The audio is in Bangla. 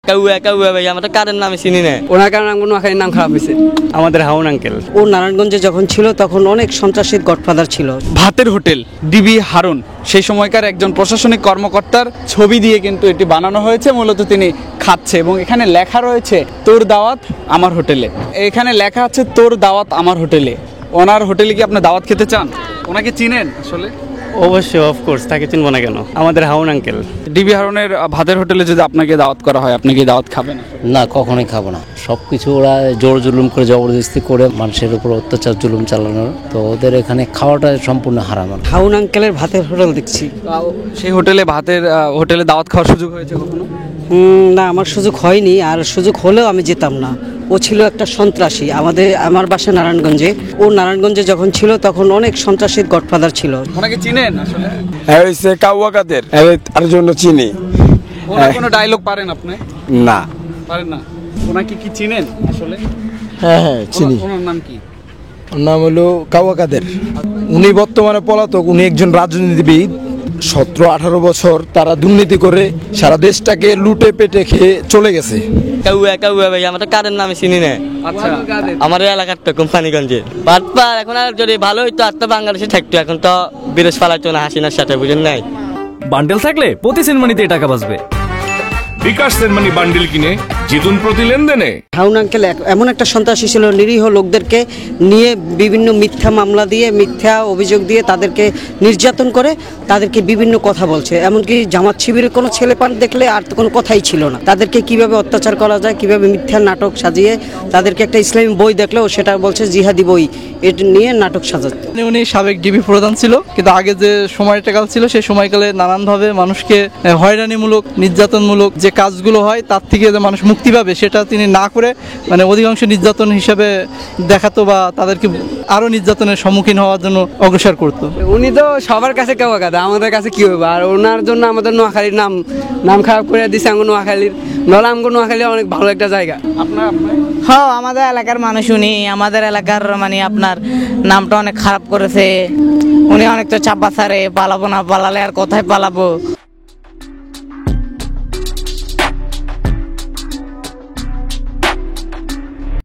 কাউয়া কাউয়া ভাই আমরা কারের নামে চিনি না। ওনার কারণে নোয়াখালীর নাম খারাপ হয়েছে। আমাদের হাউন আঙ্কেল। ও নারায়ণগঞ্জে যখন ছিল তখন অনেক সন্ত্রাসীর গডফাদার ছিল। ভাতের হোটেল ডিবি হারুন সেই সময়কার একজন প্রশাসনিক কর্মকর্তার ছবি দিয়ে কিন্তু এটি বানানো হয়েছে। মূলত তিনি খাচ্ছে এবং এখানে লেখা রয়েছে তোর দাওয়াত আমার হোটেলে। এখানে লেখা আছে তোর দাওয়াত আমার হোটেলে। ওনার হোটেলে কি আপনি দাওয়াত খেতে চান? ওনাকে চিনেন আসলে? অবশ্যই, অফকোর্স, তাকে চিনবো না কেন? আমাদের হাউন আঙ্কেল। ডিবি হারুনের ভাতের হোটেলে যদি আপনাকে দাওয়াত করা হয়, আপনি কি দাওয়াত খাবেন? না, কখনোই খাবো না। সবকিছু ওরা জোর জুলুম করে, জবরদস্তি করে মানুষের উপর অত্যাচার জুলুম চালানোর, তো ওদের এখানে খাওয়াটা সম্পূর্ণ হারাম। হাউন আঙ্কেলের ভাতের হোটেল দেখছি। সেই হোটেলে দাওয়াত খাওয়ার সুযোগ হয়েছে কখনো? না, আমার সুযোগ হয়নি, আর সুযোগ হলেও আমি যেতাম না। ও ছিল একটা সন্ত্রাসী। আমার বাসা নারায়ণগঞ্জে। ও নারায়ণগঞ্জে যখন ছিল তখন অনেক সন্ত্রাসীর গডফাদার ছিল। ওনাকে চিনেন আসলে? হইছে কাউয়া কাদের, তার জন্য চিনি। ওনার কোনো ডায়লগ পারেন আপনি? না পারেন না। ওনাকে কি চিনেন আসলে? হ্যাঁ চিনি। ওনার নাম কি? ওর নাম হলো কাউয়া কাদের। উনি বর্তমানে পলাতক। উনি একজন রাজনীতিবিদ। 17-18 বছর তারা দুর্নীতি করে সারা দেশটাকে লুটে পেটে খেয়ে চলে গেছে। কাউয়া কাউয়া ভাই আমরা কারের নামে চিনি না। আচ্ছা, আমার এলাকার তো কোম্পানিগঞ্জে বাটপার। এখন আর যদি ভালো হইতো আর তো বাংলাদেশে থাকতো। এখন তো বিদেশ পালাইতো না হাসিনার সাথে, বুঝেন নাই? বান্ডেল থাকলে প্রতি সেনমানিতে টাকা বাঁচবে। বিকাশ সেনমানি বান্ডেল কিনে জিতুন প্রতি লেনদেনে। হাউন আঙ্কেল এমন একটা সন্ত্রাসী ছিল, নিরীহ লোকদেরকে নিয়ে বিভিন্ন মিথ্যা মামলা দিয়ে, মিথ্যা অভিযোগ দিয়ে তাদেরকে নির্যাতন করে, তাদেরকে বিভিন্ন কথা বলছে। এমনকি জামাত শিবিরের কোনো ছেলে পান দেখলে আর তো কোনো কথাই ছিল না। তাদেরকে কিভাবে অত্যাচার করা যায়, কিভাবে মিথ্যা নাটক সাজিয়ে, তাদেরকে একটা ইসলামী বই দেখলেও সেটা বলছে জিহাদি বই, এটা নিয়ে নাটক সাজাচ্ছে। উনি সাবেক ডিবি প্রধান ছিল, কিন্তু আগে যে সময়কাল ছিল সেই সময়কালে নানানভাবে মানুষকে হয়রানিমূলক, নির্যাতনমূলক যে কাজগুলো হয় তার থেকে যে মানুষ মুক্তি পাবে সেটা তিনি না করে অধিকাংশ নির্যাতন হিসেবে দেখাতো বা তাদেরকে আরো নির্যাতনের সম্মুখীন হওয়ার জন্য অগ্রসর করতো। উনি তো সবার কাছে কেউ কথা, আমাদের কাছে কি হবে? আর ওনার জন্য আমাদের নোয়াখালীর নাম খারাপ করে দিছে। আমগো নোয়াখালীর নলা, আমগো নোয়াখালী অনেক ভালো একটা জায়গা। হ্যাঁ, আমাদের এলাকার মানুষ উনি। আমাদের এলাকার আপনার নামটা অনেক খারাপ করেছে উনি। অনেক তো চাপা ছাড়ে, পালাবো না, পালালে আর কোথায় পালাবো।